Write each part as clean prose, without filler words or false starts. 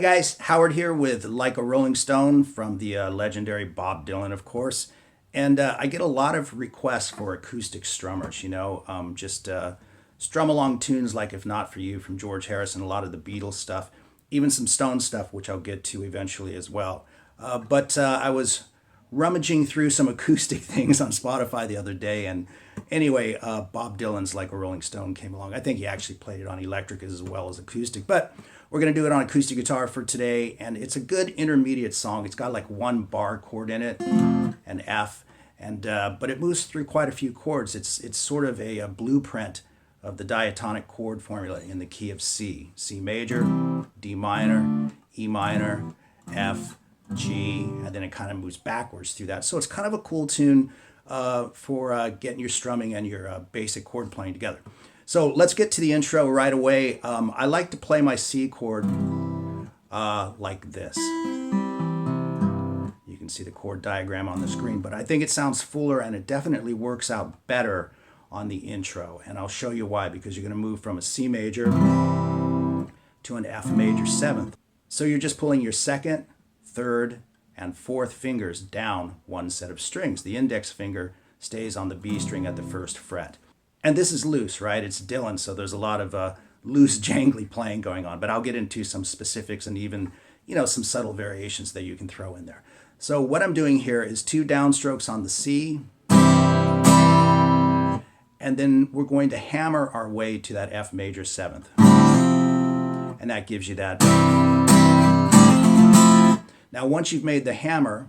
guys, Howard here with Like a Rolling Stone from the legendary Bob Dylan, of course. And I get a lot of requests for acoustic strummers, just strum along tunes like If Not For You from George Harrison, a lot of the Beatles stuff, even some Stone stuff, which I'll get to eventually as well. But I was rummaging through some acoustic things on Spotify the other day, and anyway, Bob Dylan's Like a Rolling Stone came along. I think he actually played it on electric as well as acoustic, but we're going to do it on acoustic guitar for today, and it's a good intermediate song. It's got like one bar chord in it, an F, and but it moves through quite a few chords. It's sort of a blueprint of the diatonic chord formula in the key of C. C major, D minor, E minor, F, G, and then it kind of moves backwards through that. So it's kind of a cool tune for getting your strumming and your basic chord playing together. So let's get to the intro right away. I like to play my C chord like this. You can see the chord diagram on the screen, but I think it sounds fuller and it definitely works out better on the intro. And I'll show you why, because you're going to move from a C major to an F major seventh. So you're just pulling your second, third, and fourth fingers down one set of strings. The index finger stays on the B string at the first fret. And this is loose, right? It's Dylan, so there's a lot of loose, jangly playing going on. But I'll get into some specifics and even, some subtle variations that you can throw in there. So what I'm doing here is 2 downstrokes on the C. And then we're going to hammer our way to that F major seventh. And that gives you that. Now, once you've made the hammer,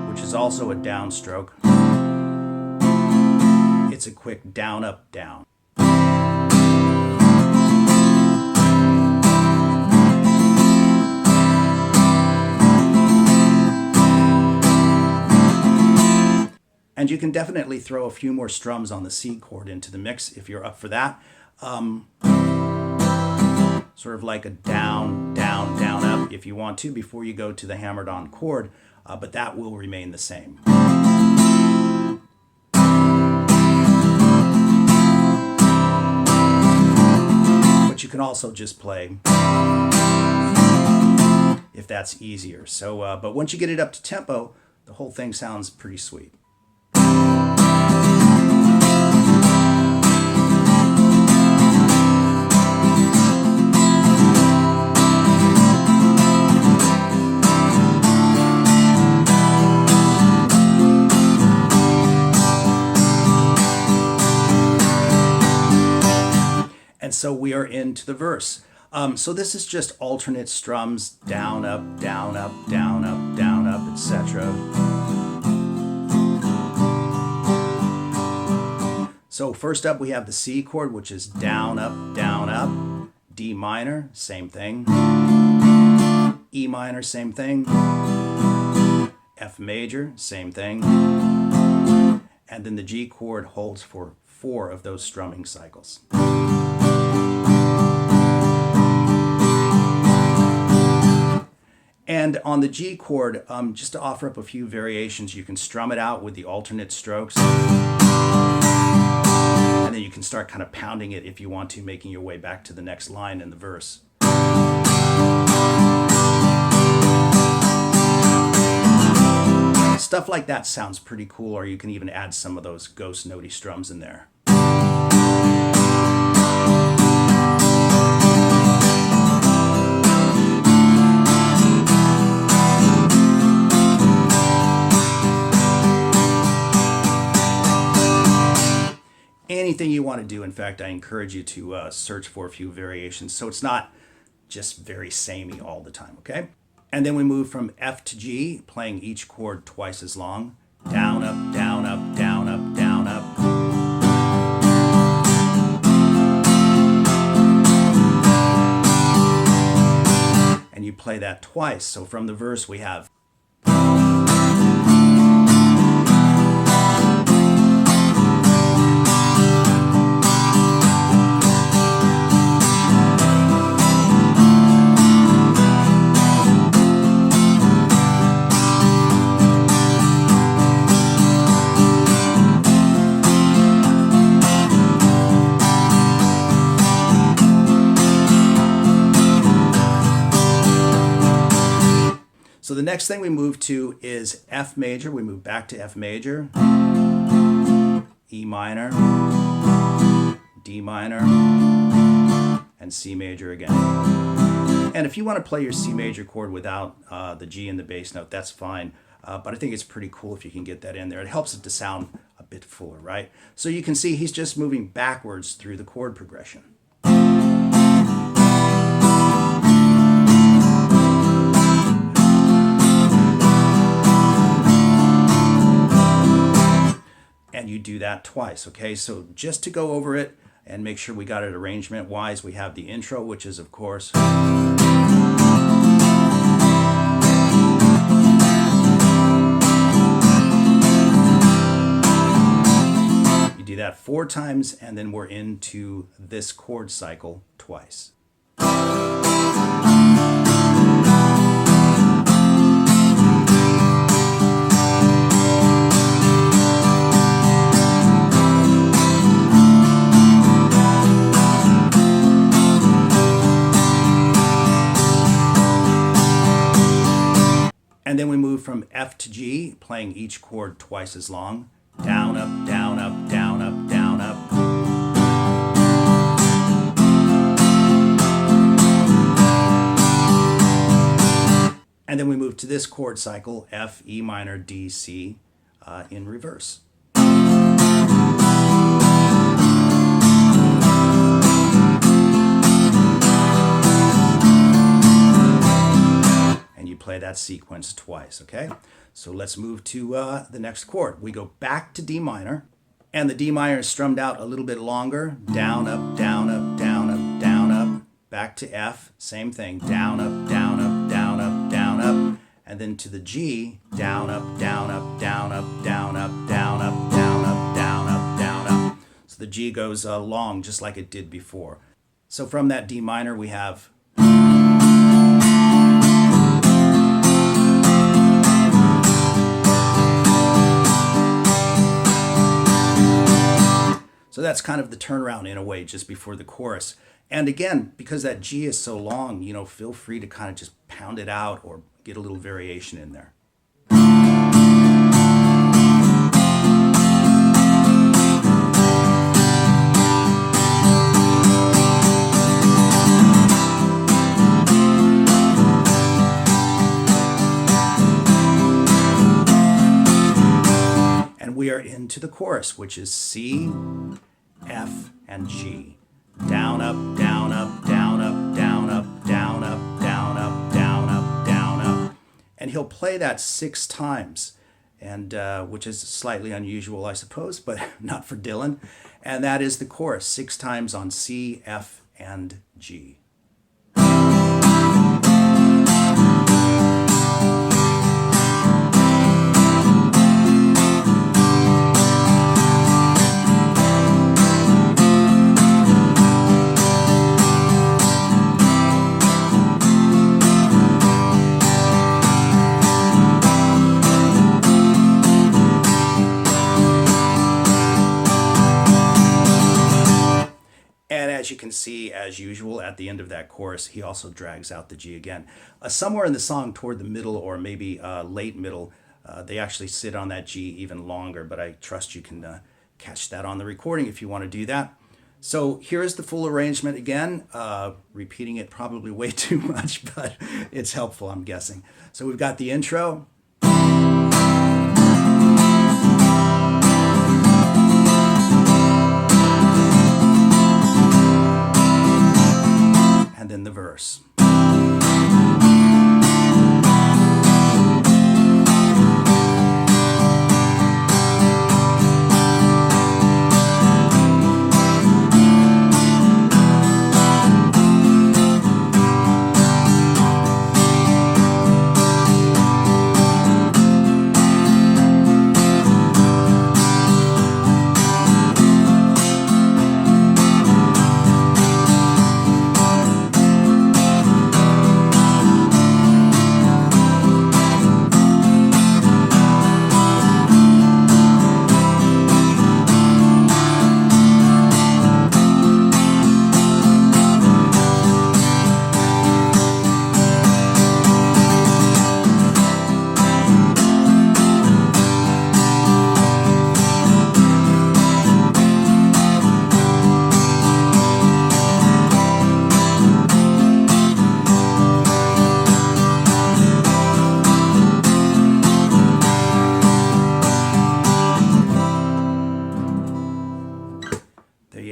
which is also a downstroke, it's a quick down, up, down. And you can definitely throw a few more strums on the C chord into the mix if you're up for that. Sort of like a down, down, down, up if you want to before you go to the hammered on chord, but that will remain the same. But you can also just play if that's easier. So, but once you get it up to tempo, the whole thing sounds pretty sweet. And so we are into the verse. So this is just alternate strums, down, up, down, up, down, up, down, up, etc. So first up we have the C chord, which is down, up, down, up. D minor, same thing. E minor, same thing. F major, same thing. And then the G chord holds for 4 of those strumming cycles. And on the G chord, just to offer up a few variations, you can strum it out with the alternate strokes. And then you can start kind of pounding it if you want to, making your way back to the next line in the verse. Stuff like that sounds pretty cool, or you can even add some of those ghost notey strums in there. Anything you want to do. In fact, I encourage you to search for a few variations so it's not just very samey all the time, okay? And then we move from F to G, playing each chord twice as long. Down, up, down, up, down, up, down, up. And you play that twice. So from the verse we have So the next thing we move to is F major. We move back to F major, E minor, D minor, and C major again. And if you want to play your C major chord without the G and the bass note, that's fine. But I think it's pretty cool if you can get that in there. It helps it to sound a bit fuller, right? So you can see he's just moving backwards through the chord progression. And you do that twice, okay? So just to go over it and make sure we got it arrangement-wise, we have the intro, which is, of course, you do that 4 times, and then we're into this chord cycle twice. And then we move from F to G, playing each chord twice as long. Down, up, down, up, down, up, down, up. And then we move to this chord cycle, F, E minor, D, C, in reverse. Play that sequence twice, okay? So let's move to the next chord. We go back to D minor, and the D minor is strummed out a little bit longer. Down, up, down, up, down, up, down, up. Back to F, same thing. Down, up, down, up, down, up, down, up. And then to the G, down, up, down, up, down, up, down, up, down, up, down, up, down, up, down, up. So the G goes long, just like it did before. So from that D minor, we have So that's kind of the turnaround in a way, just before the chorus. And again, because that G is so long, you know, feel free to kind of just pound it out or get a little variation in there. And we are into the chorus, which is C, F, and G. Down, up, down, up, down, up, down, up, down, up, down, up, down, up, down, up. And he'll play that 6 times, and which is slightly unusual, I suppose, but not for Dylan. And that is the chorus, 6 times on C, F, and G. As you can see, as usual, at the end of that chorus, he also drags out the G again. Somewhere in the song, toward the middle or maybe late middle, they actually sit on that G even longer, but I trust you can catch that on the recording if you want to do that. So here's the full arrangement again, repeating it probably way too much, but it's helpful, I'm guessing. So we've got the intro. And then the verse.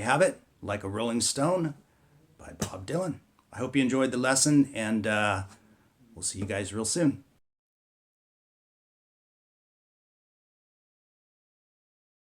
have it, Like a Rolling Stone by Bob Dylan. I hope you enjoyed the lesson, and we'll see you guys real soon.